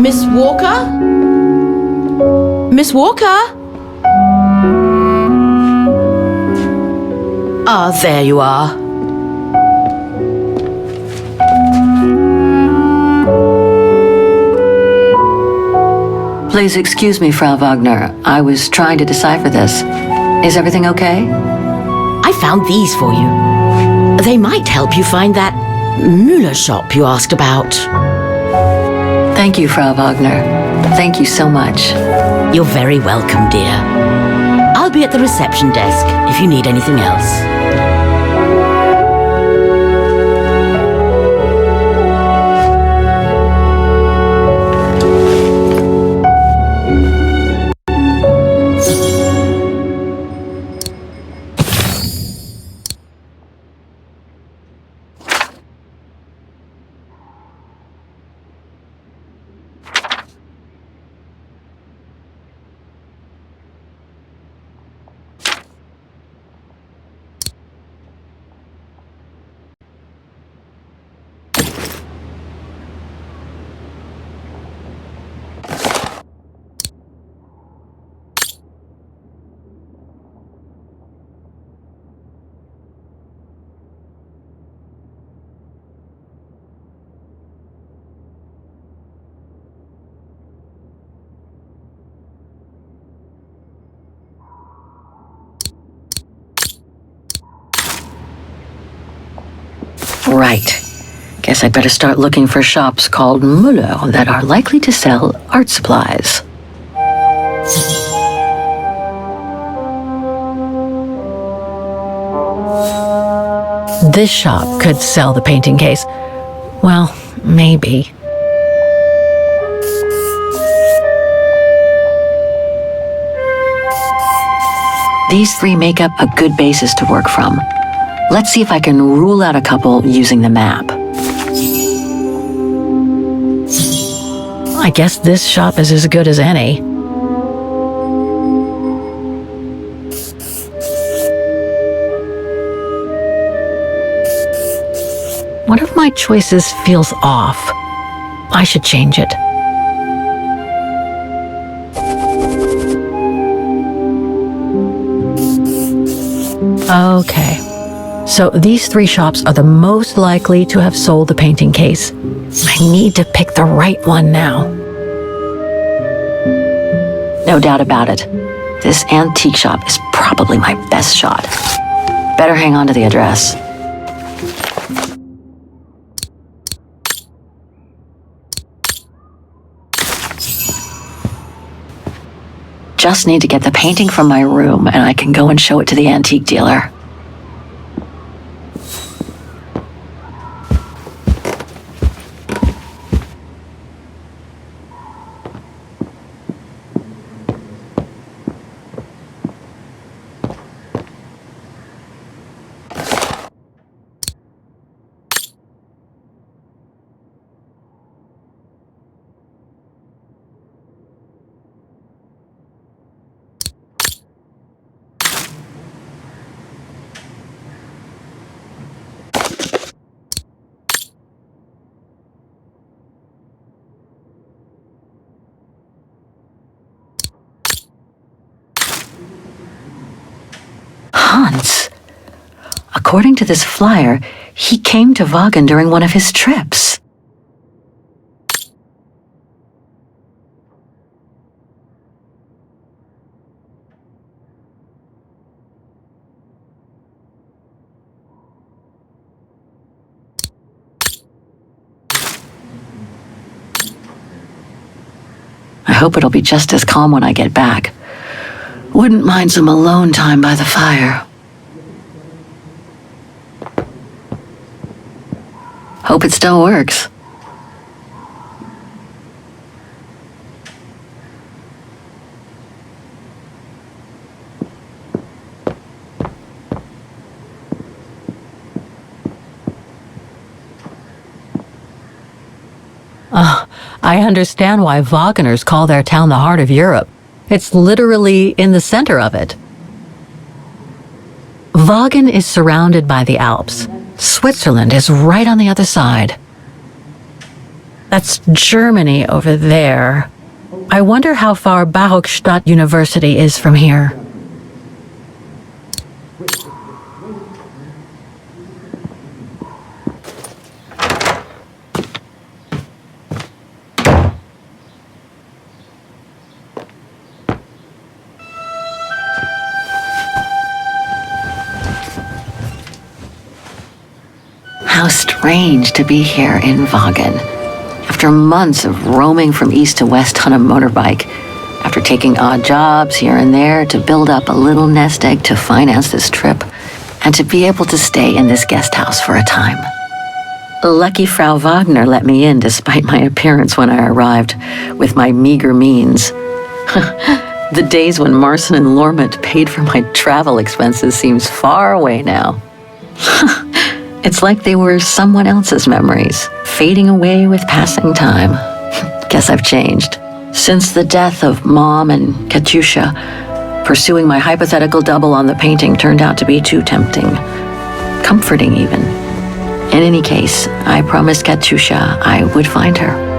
Miss Walker? Miss Walker? Ah, there you are. Please excuse me, Frau Wagner. I was trying to decipher this. Is everything okay? I found these for you. They might help you find that Müller shop you asked about. Thank you, Frau Wagner. Thank you so much. You're very welcome, dear. I'll be at the reception desk if you need anything else. Right. Guess I'd better start looking for shops called Müller that are likely to sell art supplies. This shop could sell the painting case. Well, maybe. These three make up a good basis to work from. Let's see if I can rule out a couple using the map. I guess this shop is as good as any. One of my choices feels off. I should change it. Okay. So these three shops are the most likely to have sold the painting case. I need to pick the right one now. No doubt about it. This antique shop is probably my best shot. Better hang on to the address. Just need to get the painting from my room and I can go and show it to the antique dealer. Hans. According to this flyer, he came to Vágen during one of his trips. I hope it'll be just as calm when I get back. Wouldn't mind some alone time by the fire. Hope it still works. I understand why Wageners call their town the heart of Europe. It's literally in the center of it. Vágen is surrounded by the Alps. Switzerland is right on the other side. That's Germany over there. I wonder how far Végigjátszás University is from here. How strange to be here in Vágen. After months of roaming from east to west on a motorbike, after taking odd jobs here and there to build up a little nest egg to finance this trip, and to be able to stay in this guest house for a time. Lucky Frau Wagner let me in despite my appearance when I arrived, with my meager means. The days when Marson and Lormont paid for my travel expenses seems far away now. It's like they were someone else's memories, fading away with passing time. Guess I've changed. Since the death of Mom and Katyusha, pursuing my hypothetical double on the painting turned out to be too tempting. Comforting, even. In any case, I promised Katyusha I would find her.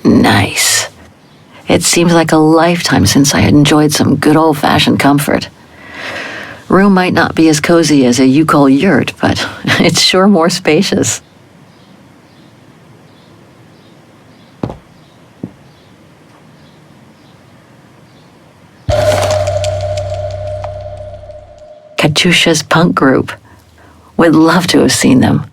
Nice. It seems like a lifetime since I enjoyed some good old-fashioned comfort. Room might not be as cozy as a Yukol yurt, but it's sure more spacious. Katyusha's punk group. Would love to have seen them.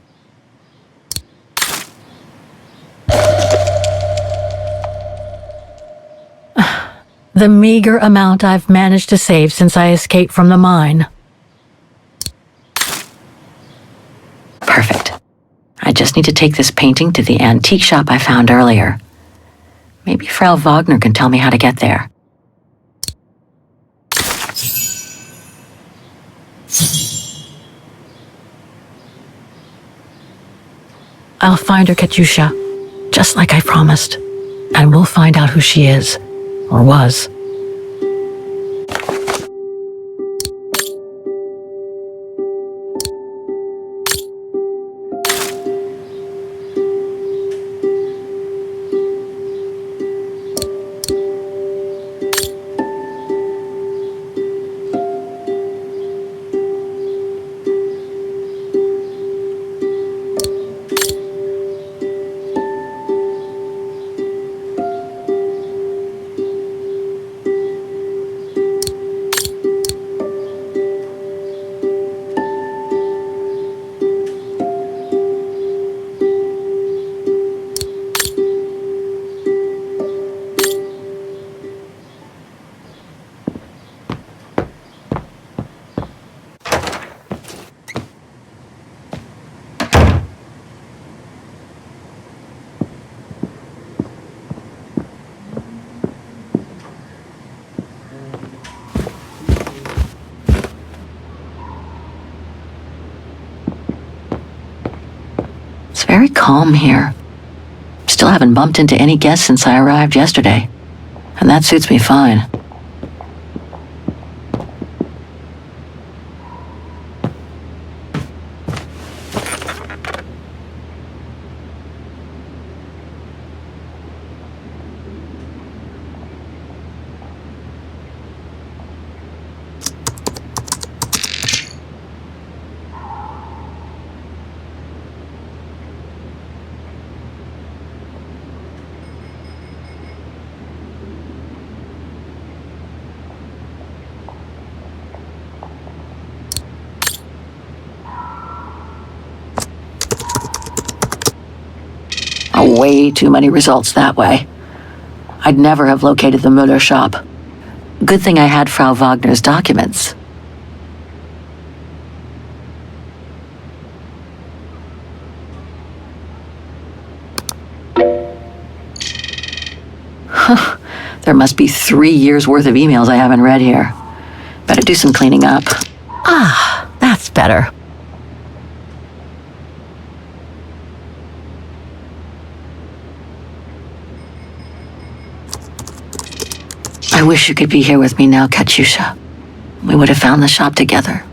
The meager amount I've managed to save since I escaped from the mine. Perfect. I just need to take this painting to the antique shop I found earlier. Maybe Frau Wagner can tell me how to get there. I'll find her, Katyusha, just like I promised. And we'll find out who she is. Or was. It's very calm here. Still haven't bumped into any guests since I arrived yesterday, and that suits me fine. Way too many results that way. I'd never have located the Müller shop. Good thing I had Frau Wagner's documents. There must be 3 years worth of emails I haven't read here. Better do some cleaning up. That's better. I wish you could be here with me now, Katyusha. We would have found the shop together.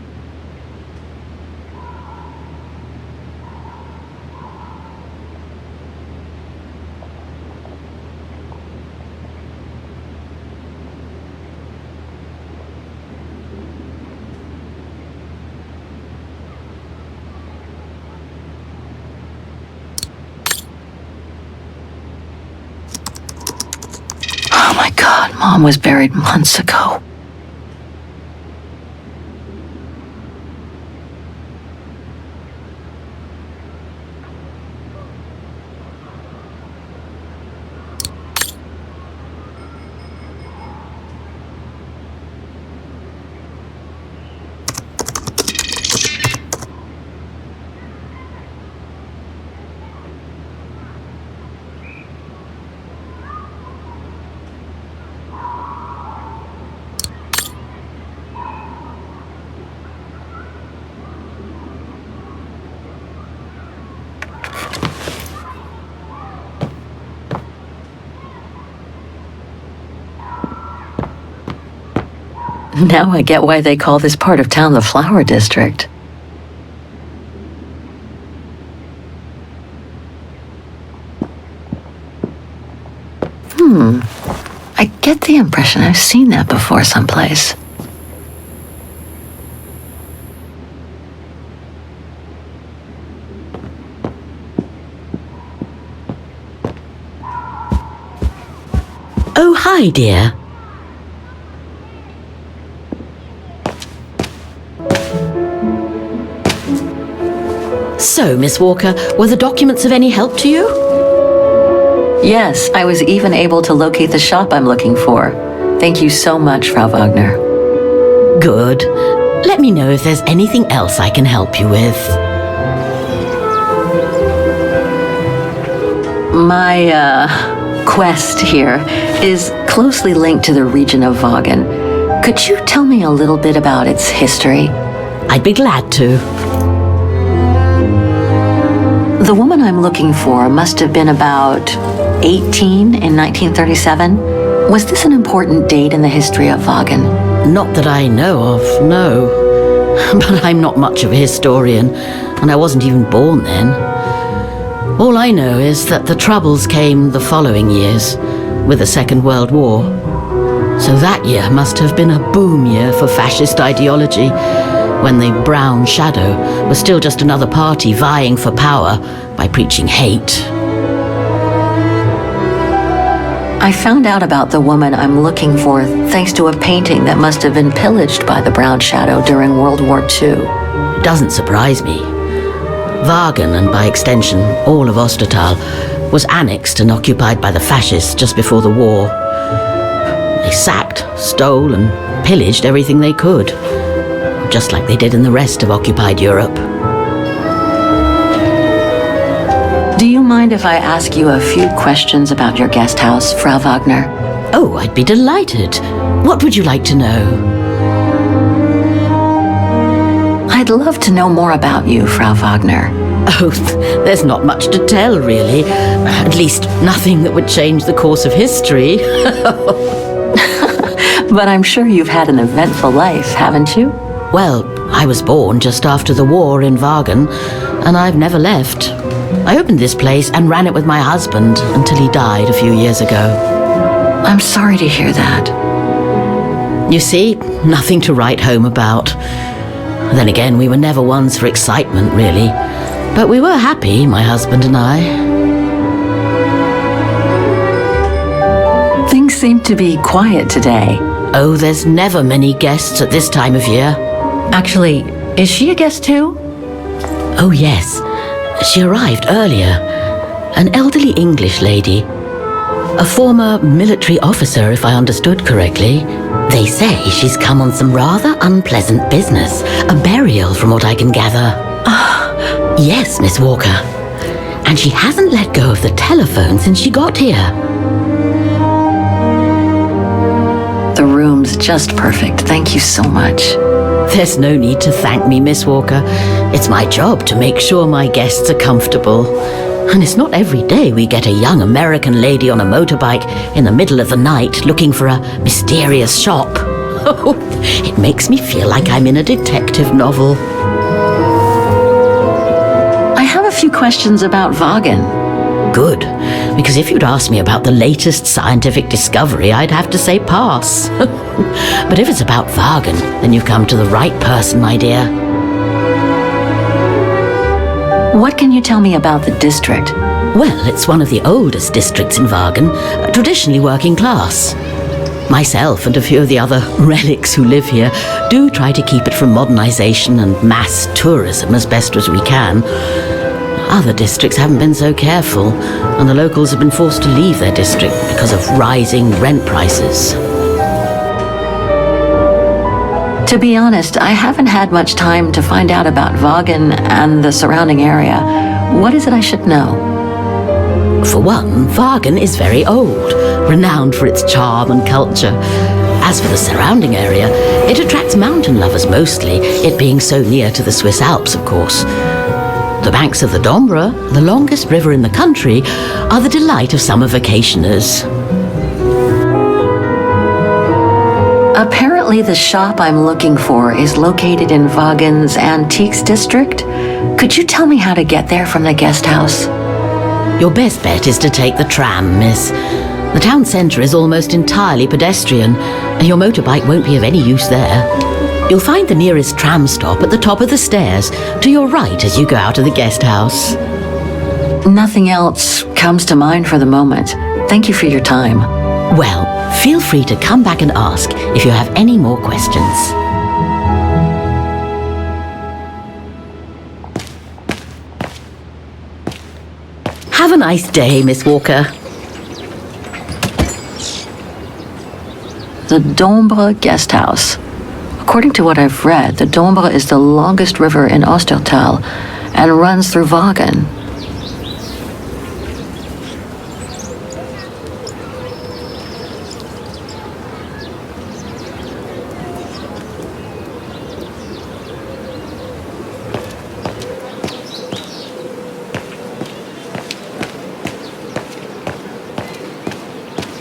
Oh my God, Mom was buried months ago. Now I get why they call this part of town the Flower District. I get the impression I've seen that before someplace. Oh, hi, dear. So, Miss Walker, were the documents of any help to you? Yes, I was even able to locate the shop I'm looking for. Thank you so much, Frau Wagner. Good. Let me know if there's anything else I can help you with. My, quest here is closely linked to the region of Vágen. Could you tell me a little bit about its history? I'd be glad to. The woman I'm looking for must have been about 18 in 1937. Was this an important date in the history of Vágen? Not that I know of, no. But I'm not much of a historian, and I wasn't even born then. All I know is that the Troubles came the following years, with the Second World War. So that year must have been a boom year for fascist ideology, when the Brown Shadow was still just another party vying for power by preaching hate. I found out about the woman I'm looking for thanks to a painting that must have been pillaged by the Brown Shadow during World War II. It doesn't surprise me. Vágen, and by extension all of Ostertal, was annexed and occupied by the fascists just before the war. They sacked, stole and pillaged everything they could, just like they did in the rest of occupied Europe. Do you mind if I ask you a few questions about your guest house, Frau Wagner? Oh, I'd be delighted. What would you like to know? I'd love to know more about you, Frau Wagner. Oh, there's not much to tell, really. At least nothing that would change the course of history. But I'm sure you've had an eventful life, haven't you? Well, I was born just after the war in Vágen, and I've never left. I opened this place and ran it with my husband until he died a few years ago. I'm sorry to hear that. You see, nothing to write home about. Then again, we were never ones for excitement, really. But we were happy, my husband and I. Things seem to be quiet today. Oh, there's never many guests at this time of year. Actually, is she a guest too? Oh, yes. She arrived earlier. An elderly English lady. A former military officer, if I understood correctly. They say she's come on some rather unpleasant business. A burial, from what I can gather. Yes, Miss Walker. And she hasn't let go of the telephone since she got here. room's just perfect. Thank you so much. There's no need to thank me, Miss Walker. It's my job to make sure my guests are comfortable. And it's not every day we get a young American lady on a motorbike in the middle of the night looking for a mysterious shop. Oh, it makes me feel like I'm in a detective novel. I have a few questions about Vágen. Good, because if you'd asked me about the latest scientific discovery, I'd have to say pass. But if it's about Vágen, then you've come to the right person, my dear. What can you tell me about the district? Well, it's one of the oldest districts in Vágen, traditionally working class. Myself and a few of the other relics who live here do try to keep it from modernization and mass tourism as best as we can. Other districts haven't been so careful, and the locals have been forced to leave their district because of rising rent prices. To be honest, I haven't had much time to find out about Vágen and the surrounding area. What is it I should know? For one, Vágen is very old, renowned for its charm and culture. As for the surrounding area, it attracts mountain lovers mostly, it being so near to the Swiss Alps, of course. The banks of the Dombra, the longest river in the country, are the delight of summer vacationers. Apparently the shop I'm looking for is located in Vágen's Antiques district. Could you tell me how to get there from the guest house? Your best bet is to take the tram, miss. The town centre is almost entirely pedestrian, and your motorbike won't be of any use there. You'll find the nearest tram stop at the top of the stairs, to your right as you go out of the guest house. Nothing else comes to mind for the moment. Thank you for your time. Well, feel free to come back and ask if you have any more questions. Have a nice day, Miss Walker. The Dombra guest house. According to what I've read, the Dombra is the longest river in Ostertal and runs through Vágen.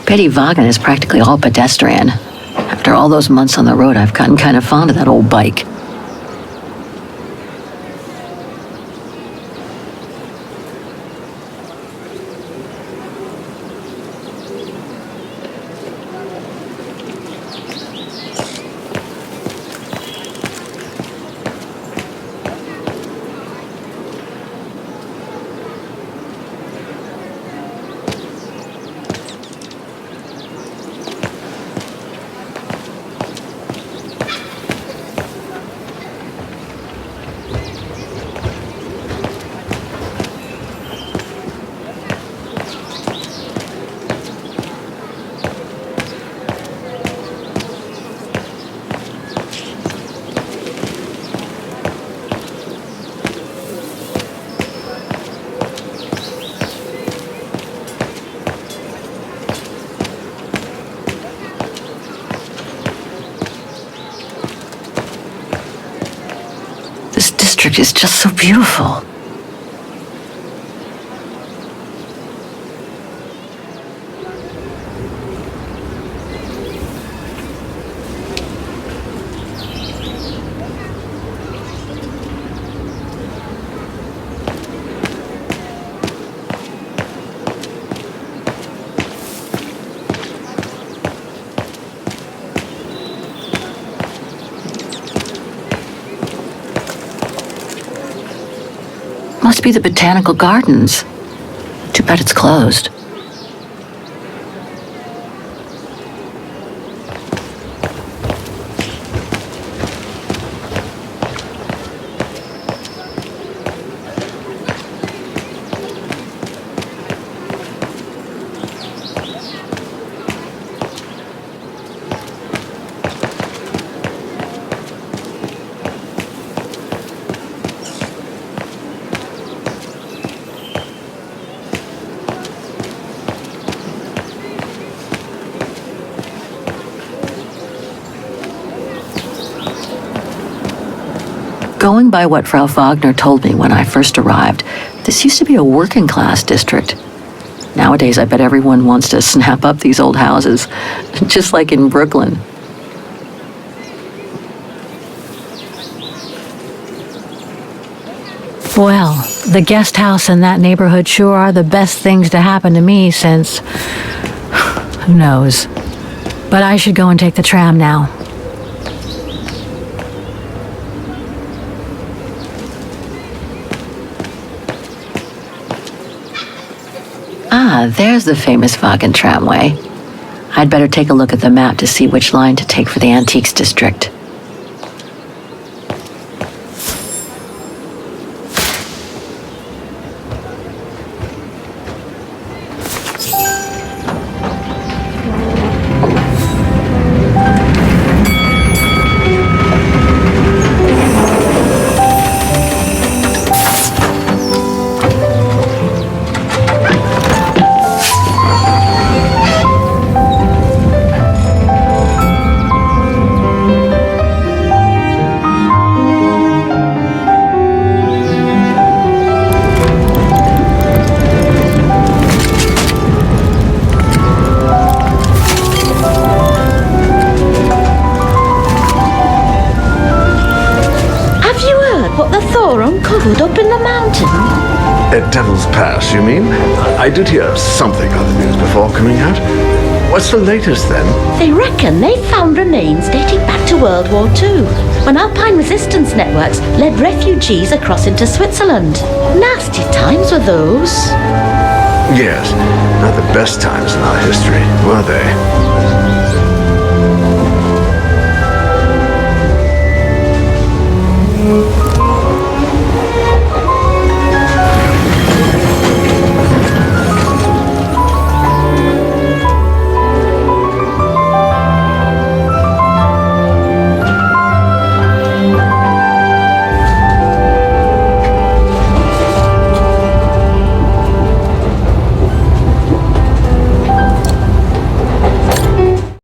Pity Vágen is practically all pedestrian. After all those months on the road, I've gotten kind of fond of that old bike. This district is just so beautiful. Must be the botanical gardens. Too bad it's closed. Going by what Frau Wagner told me when I first arrived, this used to be a working class district. Nowadays, I bet everyone wants to snap up these old houses, just like in Brooklyn. Well, the guest house in that neighborhood sure are the best things to happen to me since... who knows? But I should go and take the tram now. Ah, there's the famous Vágen tramway. I'd better take a look at the map to see which line to take for the Antiques District. Uncovered up in the mountain? At Devil's Pass, you mean? I did hear something on the news before coming out. What's the latest, then? They reckon they found remains dating back to World War II, when Alpine resistance networks led refugees across into Switzerland. Nasty times were those. Yes, not the best times in our history, were they?